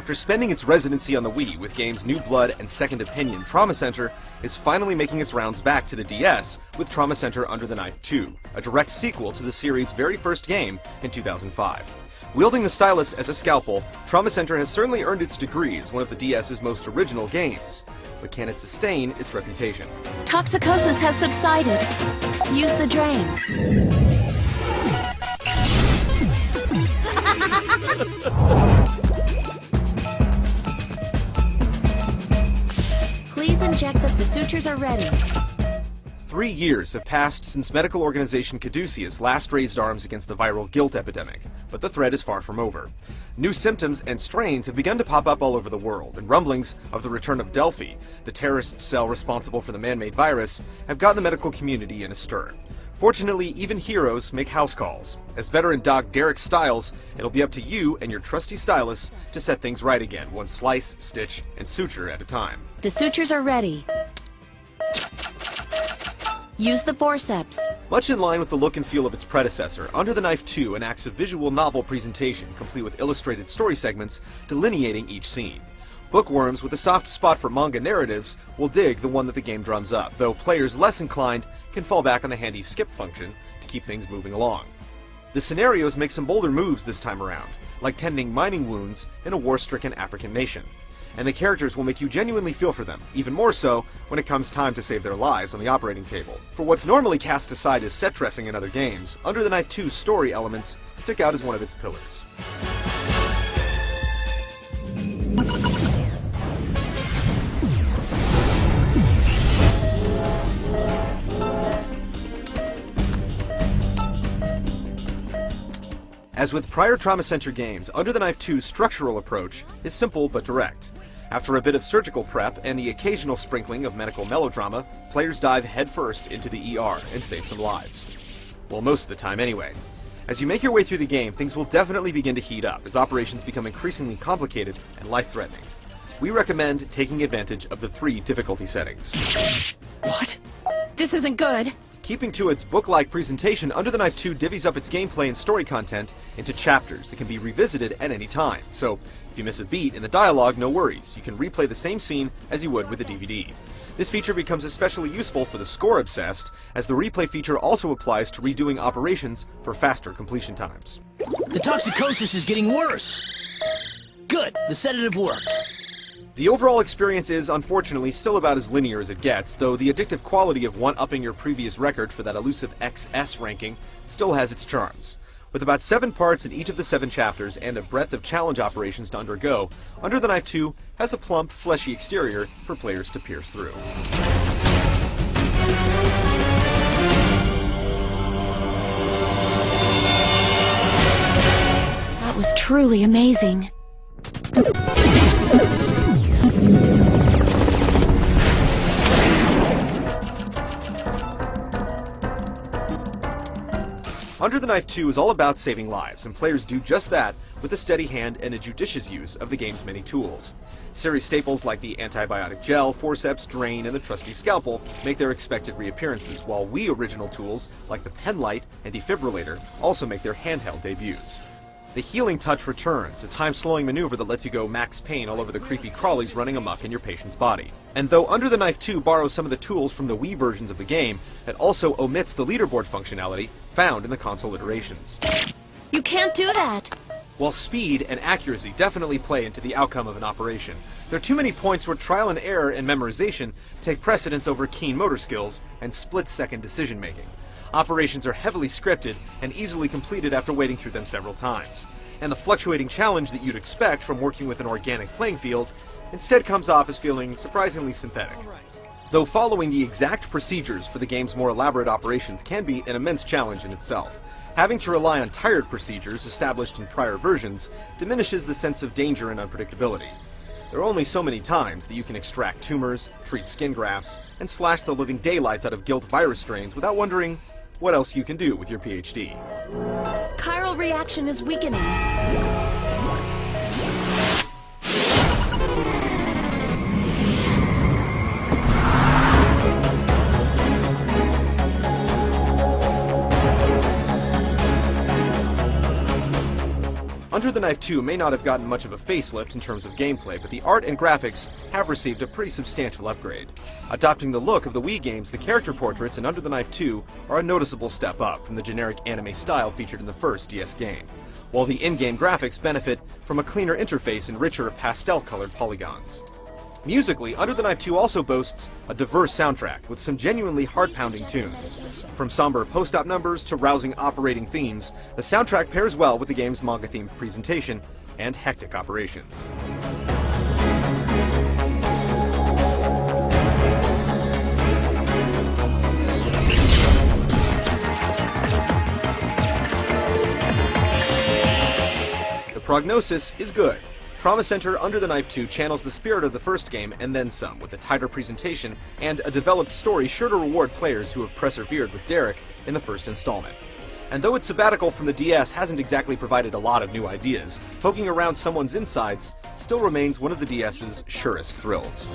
After spending its residency on the Wii with games New Blood and Second Opinion, Trauma Center is finally making its rounds back to the DS with Trauma Center Under the Knife 2, a direct sequel to the series' very first game in 2005. Wielding the stylus as a scalpel, Trauma Center has certainly earned its degree as one of the DS's most original games, but can it sustain its reputation? Toxicosis has subsided. Use the drain. Please inject that the sutures are ready. 3 years have passed since medical organization Caduceus last raised arms against the viral guilt epidemic, but the threat is far from over. New symptoms and strains have begun to pop up all over the world, and rumblings of the return of Delphi, the terrorist cell responsible for the man-made virus, have gotten the medical community in a stir. Fortunately, even heroes make house calls. As veteran doc Derek Stiles, it'll be up to you and your trusty stylus to set things right again, one slice, stitch, and suture at a time. The sutures are ready. Use the forceps. Much in line with the look and feel of its predecessor, Under the Knife 2 enacts a visual novel presentation complete with illustrated story segments delineating each scene. Bookworms with a soft spot for manga narratives will dig the one that the game drums up, though players less inclined can fall back on the handy skip function to keep things moving along. The scenarios make some bolder moves this time around, like tending mining wounds in a war-stricken African nation. And the characters will make you genuinely feel for them, even more so when it comes time to save their lives on the operating table. For what's normally cast aside as set dressing in other games, Under the Knife 2's story elements stick out as one of its pillars. As with prior Trauma Center games, Under the Knife 2's structural approach is simple but direct. After a bit of surgical prep and the occasional sprinkling of medical melodrama, players dive headfirst into the ER and save some lives. Well, most of the time anyway. As you make your way through the game, things will definitely begin to heat up as operations become increasingly complicated and life-threatening. We recommend taking advantage of the 3 difficulty settings. What? This isn't good. Keeping to its book-like presentation, Under the Knife 2 divvies up its gameplay and story content into chapters that can be revisited at any time. So, if you miss a beat in the dialogue, no worries. You can replay the same scene as you would with a DVD. This feature becomes especially useful for the score-obsessed, as the replay feature also applies to redoing operations for faster completion times. The toxicosis is getting worse. Good, the sedative worked. The overall experience is, unfortunately, still about as linear as it gets, though the addictive quality of one-upping your previous record for that elusive XS ranking still has its charms. With about 7 parts in each of the 7 chapters and a breadth of challenge operations to undergo, Under the Knife 2 has a plump, fleshy exterior for players to pierce through. That was truly amazing. Under the Knife 2 is all about saving lives, and players do just that with a steady hand and a judicious use of the game's many tools. Series staples like the antibiotic gel, forceps, drain, and the trusty scalpel make their expected reappearances, while Wii original tools like the penlight and defibrillator also make their handheld debuts. The healing touch returns, a time-slowing maneuver that lets you go max pain all over the creepy crawlies running amok in your patient's body. And though Under the Knife 2 borrows some of the tools from the Wii versions of the game, it also omits the leaderboard functionality found in the console iterations. You can't do that! While speed and accuracy definitely play into the outcome of an operation, there are too many points where trial and error and memorization take precedence over keen motor skills and split-second decision-making. Operations are heavily scripted and easily completed after wading through them several times. And the fluctuating challenge that you'd expect from working with an organic playing field instead comes off as feeling surprisingly synthetic. Though following the exact procedures for the game's more elaborate operations can be an immense challenge in itself, having to rely on tired procedures established in prior versions diminishes the sense of danger and unpredictability. There are only so many times that you can extract tumors, treat skin grafts, and slash the living daylights out of guilt virus strains without wondering what else you can do with your PhD. Chiral reaction is weakening. Under Under the Knife 2 may not have gotten much of a facelift in terms of gameplay, but the art and graphics have received a pretty substantial upgrade. Adopting the look of the Wii games, the character portraits in Under the Knife 2 are a noticeable step up from the generic anime style featured in the first DS game, while the in-game graphics benefit from a cleaner interface and richer pastel-colored polygons. Musically, Under the Knife 2 also boasts a diverse soundtrack with some genuinely heart-pounding tunes. From somber post-op numbers to rousing operating themes, the soundtrack pairs well with the game's manga-themed presentation and hectic operations. The prognosis is good. Trauma Center Under the Knife 2 channels the spirit of the first game and then some, with a tighter presentation and a developed story sure to reward players who have persevered with Derek in the first installment. And though its sabbatical from the DS hasn't exactly provided a lot of new ideas, poking around someone's insides still remains one of the DS's surest thrills.